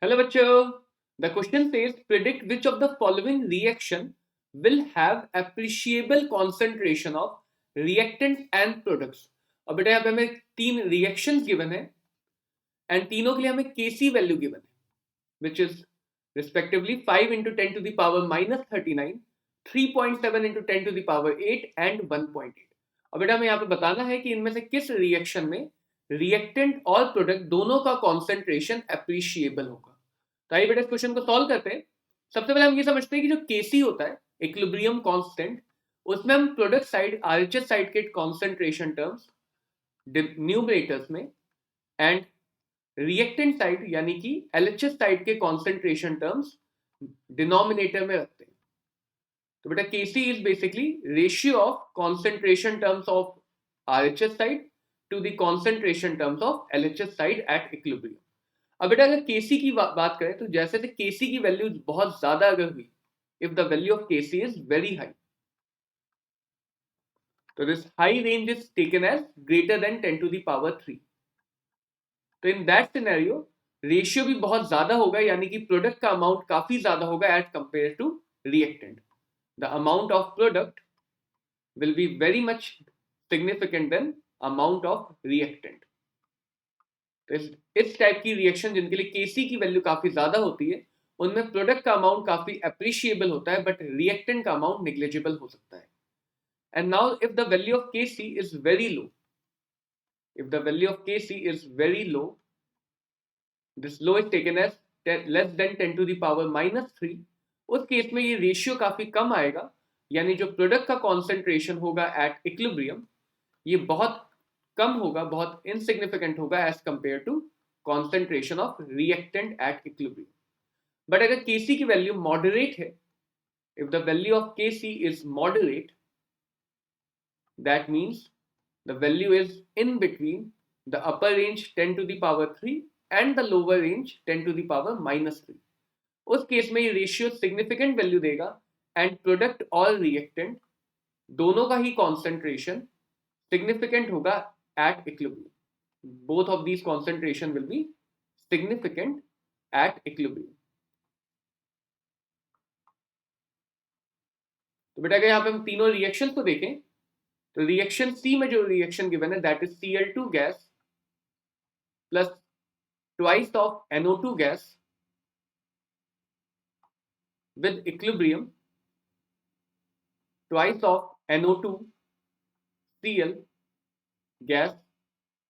Hello, bachcho. The question says predict which of the following reaction will have appreciable concentration of reactants and products. अब बेटा यहाँ पे हमें तीन reactions given है and तीनों के लिए हमें Kc value given है which is respectively 5 into 10 to the power minus 39, 3.7 into 10 to the power 8 and 1.8. अब बेटा हमें यहाँ पे बताना है कि इनमें से किस रिएक्शन में रिएक्टेंट और प्रोडक्ट दोनों का कॉन्सेंट्रेशन अप्रिशिएबल होगा। तो आइए बेटा इस क्वेश्चन को सॉल्व करते हैं। सबसे पहले हम ये समझते हैं कि जो Kc होता है इक्विलिब्रियम कांस्टेंट, उसमें हम प्रोडक्ट साइड आरएचएस साइड के कॉन्सेंट्रेशन टर्म्स न्यूमरेटर्स में एंड रिएक्टेंट साइड यानी कि एलएचएस साइड के कॉन्सेंट्रेशन टर्म्स डिनोमिनेटर में रखते हैं। तो बेटा Kc is basically ratio of concentration terms of RHS side to the concentration terms of LHS side at equilibrium. अब बेटा अगर Kc की बात करें तो जैसे Kc की वैल्यू बहुत ज्यादा अगर हुई, if the value of Kc is very high, तो this high range is taken as greater than 10 to the power 3। तो इन दैट सिनेरियो रेशियो भी बहुत ज्यादा होगा, यानी कि प्रोडक्ट का अमाउंट काफी ज्यादा होगा as compare to reactant. The amount of product will be very much significant then amount of reactant. तो इस टाइप की रिएक्शन जिनके लिए Kc की वैल्यू काफी ज्यादा होती है, उनमें प्रोडक्ट का अमाउंट काफी अप्रिशिएबल होता है, बट रिएक्टेंट का अमाउंट नेग्लिजिबल हो सकता है। And now if the value of Kc is very low, if the value of Kc is very low, this low is taken as less than 10 to the power minus 3, उस case में ये ratio काफी कम आएगा, यानी जो product का concentration होगा at equilibrium ये बहुत कम होगा, बहुत इनसिग्निफिकेंट होगा as compare to concentration of reactant at equilibrium. But अगर Kc की वैल्यू मॉडरेट है, if the value of Kc is moderate, that means the value is in between the upper range 10 to the power 3 and the lower range 10 to the power minus 3। उस case में ये ratio significant value देगा and product और reactant दोनों का ही concentration significant होगा at equilibrium. Both of these concentration will be significant at equilibrium. तो बेटा अगर यहाँ पे हम तीनों रिएक्शन को देखें तो रिएक्शन सी में जो रिएक्शन गिवन है that is Cl2 gas plus twice of NO2 gas with equilibrium twice of NO2 Cl gas,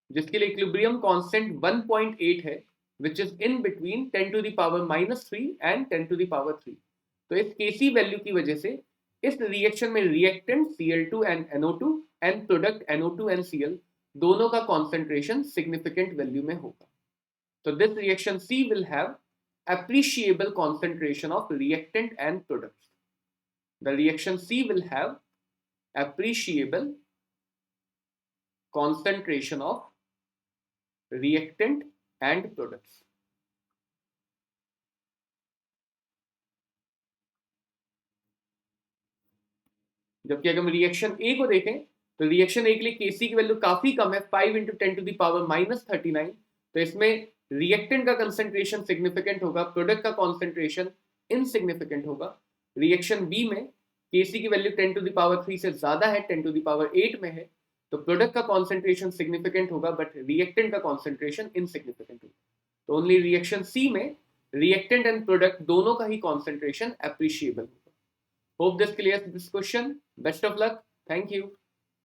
जिसके लिए इक्विलिब्रियम कांस्टेंट 1.8 है, which is in between 10 to the power minus 3 and 10 to the power 3। तो इस Kc value की वजह से इस reaction में reactant Cl2 and NO2 and product NO2 and Cl दोनों का कॉन्सेंट्रेशन सिग्निफिकेंट वैल्यू में होगा। तो this reaction C will have appreciable concentration of reactant and products. The reaction C will have appreciable concentration of reactant and products. जबकि अगर हम reaction ए को देखें तो रिएक्शन ए के लिए Kc की वैल्यू काफी कम है, 5 into 10 to the power minus 39। तो इसमें रिएक्टेंट का कंसेंट्रेशन सिग्निफिकेंट होगा, प्रोडक्ट का कॉन्सेंट्रेशन इनसिग्निफिकेंट होगा। रिएक्शन बी में Kc की वैल्यू 10 to the power 3 से ज्यादा है, 10 to the power 8 में है, तो प्रोडक्ट का कॉन्सेंट्रेशन सिग्निफिकेंट होगा बट रिएक्टेंट का कॉन्सेंट्रेशन इनसिग्निफिकेंट होगा। तो ओनली रिएक्शन सी में रिएक्टेंट एंड प्रोडक्ट दोनों का ही कॉन्सेंट्रेशन अप्रिशिएबल होगा। Hope this clears this question. Best of luck. Thank you.